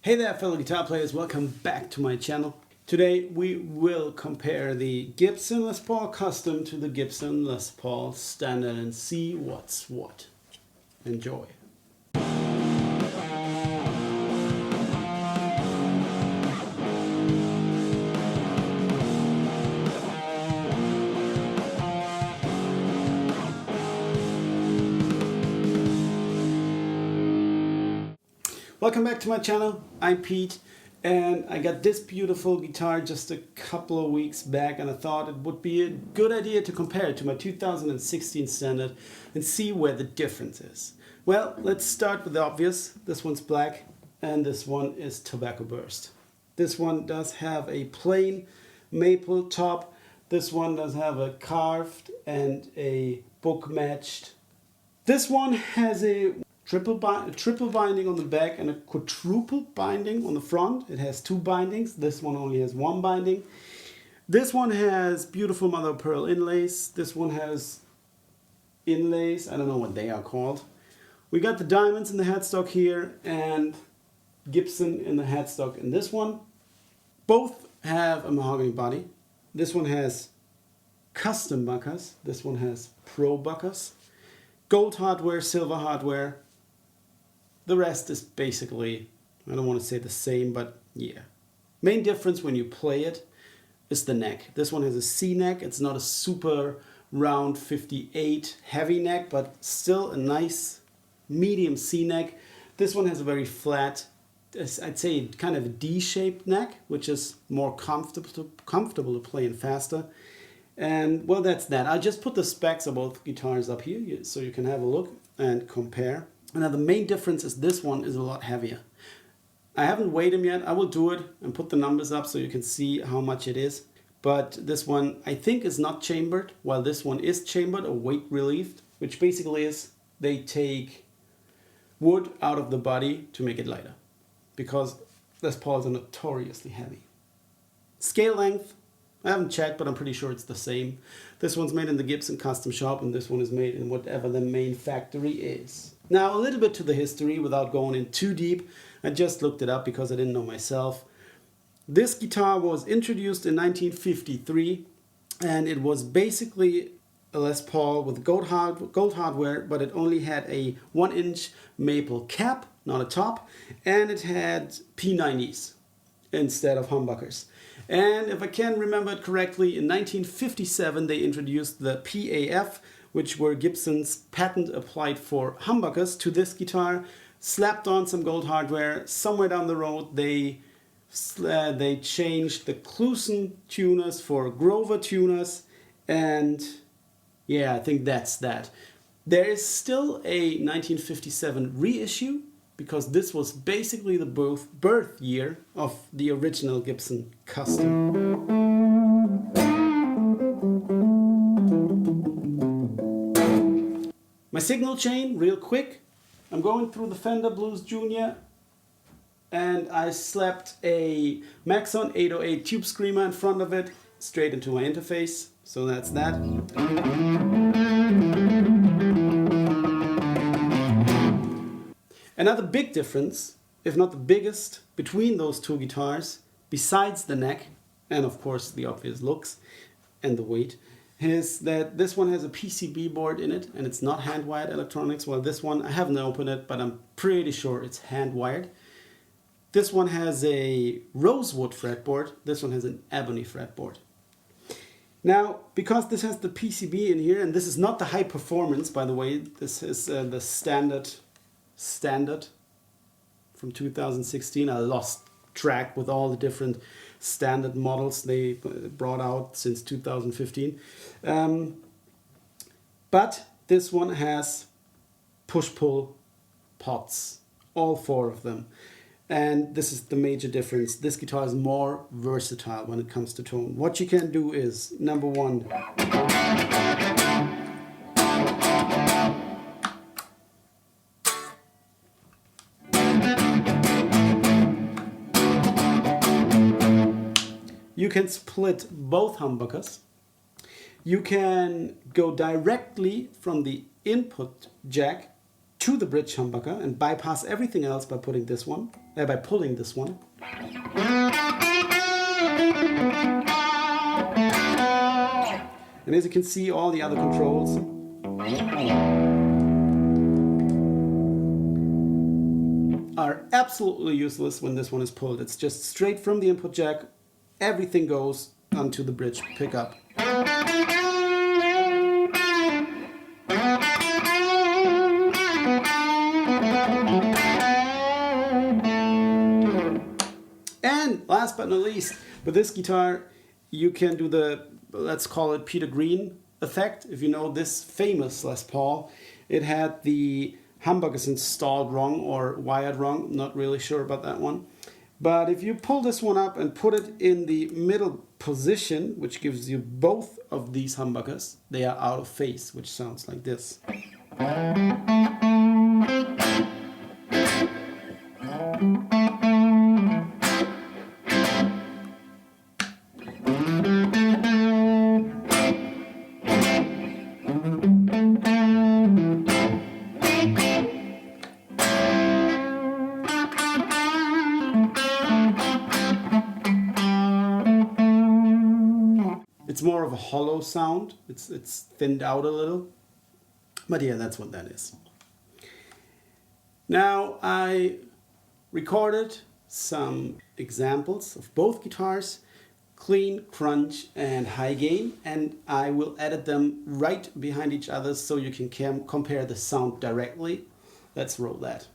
Hey there fellow guitar players, welcome back to my channel. Today we will compare the Gibson Les Paul Custom to the Gibson Les Paul Standard and see what's what. Enjoy. Welcome back to my channel. I'm Pete and I got this beautiful guitar just a couple of weeks back, and I thought it would be a good idea to compare it to my 2016 Standard and see where the difference is. Well, let's start with the obvious. This one's black and this one is tobacco burst. This one does have a plain maple top. This one does have a carved and a book matched. This one has a triple binding on the back and a quadruple binding on the front. It has two bindings. This one only has one binding. This one has beautiful mother of pearl inlays. This one has inlays. I don't know what they are called. We got the diamonds in the headstock here and Gibson in the headstock in this one. Both have a mahogany body. This one has custom buckers. This one has pro buckers. Gold hardware, silver hardware. The rest is basically, I don't want to say the same, but yeah. Main difference when you play it is the neck. This one has a C neck. It's not a super round 58 heavy neck, but still a nice medium C neck. This one has a very flat, I'd say kind of a D-shaped neck, which is more comfortable to play and faster. And well, that's that. I just put the specs of both guitars up here so you can have a look and compare. Now the main difference is this one is a lot heavier. I haven't weighed them yet. I will do it and put the numbers up so you can see how much it is. But this one I think is not chambered, while this one is chambered or weight relieved, which basically is they take wood out of the body to make it lighter, because Les Pauls are notoriously heavy. Scale length, I haven't checked, but I'm pretty sure it's the same. This one's made in the Gibson custom shop and this one is made in whatever the main factory is. Now a little bit to the history without going in too deep. I just looked it up because I didn't know myself. This guitar was introduced in 1953 and it was basically a Les Paul with gold hardware, but it only had a 1-inch maple cap, not a top, and it had P90s instead of humbuckers. And if I can remember it correctly, in 1957 they introduced the PAF, which were Gibson's patent applied for humbuckers, to this guitar, slapped on some gold hardware. Somewhere down the road they changed the Kluson tuners for Grover tuners, and yeah, I think that's that. There is still a 1957 reissue, because this was basically the birth year of the original Gibson Custom. My signal chain, real quick. I'm going through the Fender Blues Junior and I slapped a Maxon 808 Tube Screamer in front of it, straight into my interface. So that's that. Another big difference, if not the biggest, between those two guitars, besides the neck, and of course the obvious looks and the weight, is that this one has a PCB board in it and it's not hand-wired electronics, while this one, I haven't opened it, but I'm pretty sure it's hand-wired. This one has a rosewood fretboard, this one has an ebony fretboard. Now, because this has the PCB in here, and this is not the high performance, by the way, this is the standard from 2016. I lost track with all the different standard models they brought out since 2015. But this one has push-pull pots, all four of them. And this is the major difference. This guitar is more versatile when it comes to tone. What you can do is, number one, you can split both humbuckers. You can go directly from the input jack to the bridge humbucker and bypass everything else by pulling this one. And as you can see, all the other controls are absolutely useless when this one is pulled. It's just straight from the input jack. Everything goes onto the bridge pickup. And last but not least, with this guitar, you can do the, let's call it Peter Green effect. If you know this famous Les Paul, it had the humbuckers installed wrong or wired wrong. Not really sure about that one. But if you pull this one up and put it in the middle position, which gives you both of these humbuckers, they are out of phase, which sounds like this. It's more of a hollow sound. It's thinned out a little. But yeah, that's what that is. Now I recorded some examples of both guitars, clean, crunch and high gain, and I will edit them right behind each other so you can compare the sound directly. Let's roll that.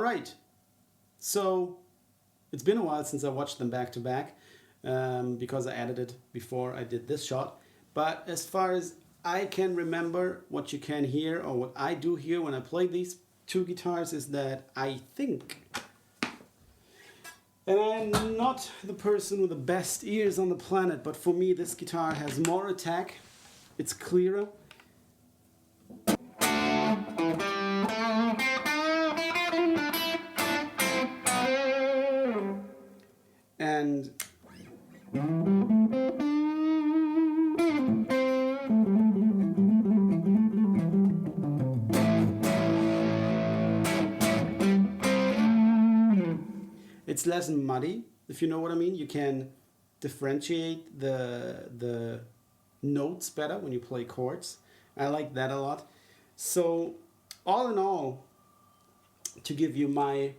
right. So it's been a while since I watched them back to back, because I edited before I did this shot. But as far as I can remember, what you can hear, or what I do hear when I play these two guitars, is that I think, and I'm not the person with the best ears on the planet, but for me this guitar has more attack, it's clearer. And it's less muddy, if you know what I mean. You can differentiate the notes better when you play chords. I like that a lot. So all in all, to give you my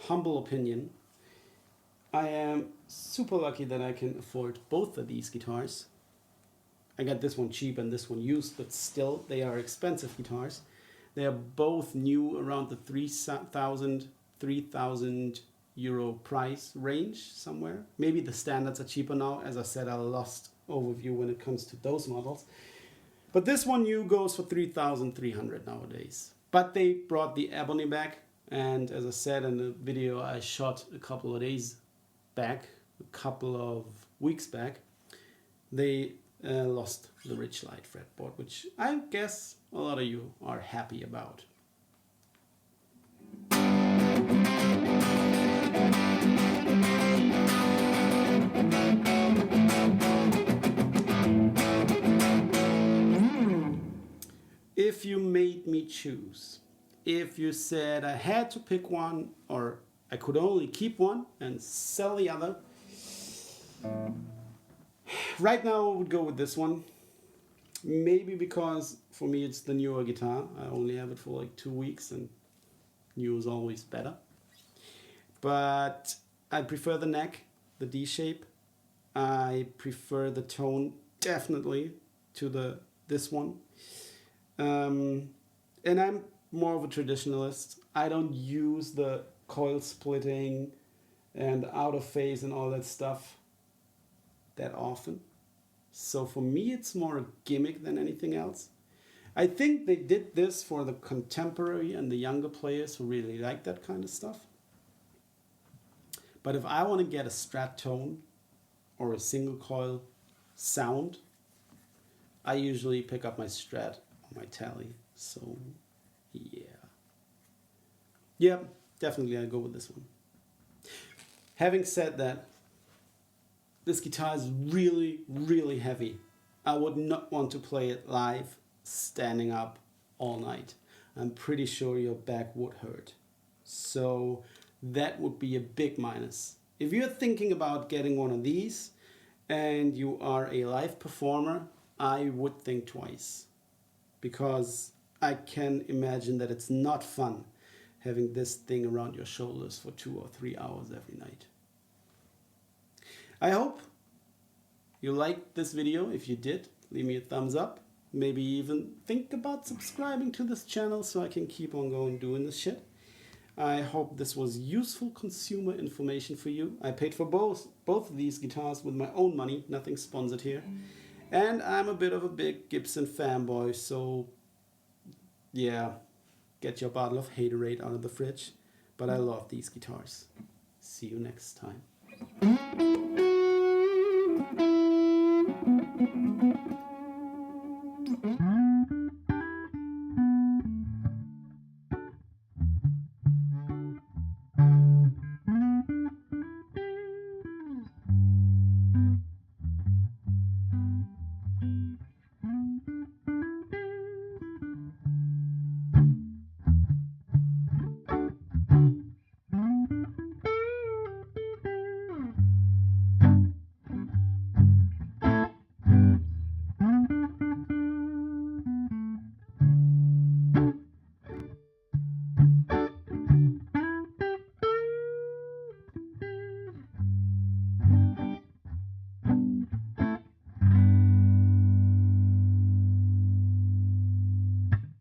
humble opinion, I am super lucky that I can afford both of these guitars. I got this one cheap and this one used, but still they are expensive guitars. They are both new, around the 3,000 euro price range somewhere. Maybe the standards are cheaper now. As I said, I lost overview when it comes to those models. But this one new goes for 3,300 nowadays. But they brought the ebony back, and as I said in the video I shot a couple of days back, a couple of weeks back, they lost the Rich Light fretboard, which I guess a lot of you are happy about. If you made me choose, if you said I had to pick one, or I could only keep one and sell the other, right now I would go with this one. Maybe because for me it's the newer guitar. I only have it for like 2 weeks, and new is always better. But I prefer the neck, the D shape. I prefer the tone definitely to this one. And I'm more of a traditionalist. I don't use the coil splitting and out of phase and all that stuff that often. So for me it's more a gimmick than anything else. I think they did this for the contemporary and the younger players who really like that kind of stuff. But if I want to get a Strat tone or a single coil sound, I usually pick up my Strat on my Tele. So yeah, definitely I go with this one. Having said that, this guitar is really, really heavy. I would not want to play it live, standing up all night. I'm pretty sure your back would hurt. So that would be a big minus. If you're thinking about getting one of these and you are a live performer, I would think twice. Because I can imagine that it's not fun having this thing around your shoulders for 2 or 3 hours every night. I hope you liked this video. If you did, leave me a thumbs up. Maybe even think about subscribing to this channel so I can keep on going doing this shit. I hope this was useful consumer information for you. I paid for both of these guitars with my own money, nothing sponsored here. And I'm a bit of a big Gibson fanboy, so yeah, get your bottle of Haterade out of the fridge. But I love these guitars. See you next time.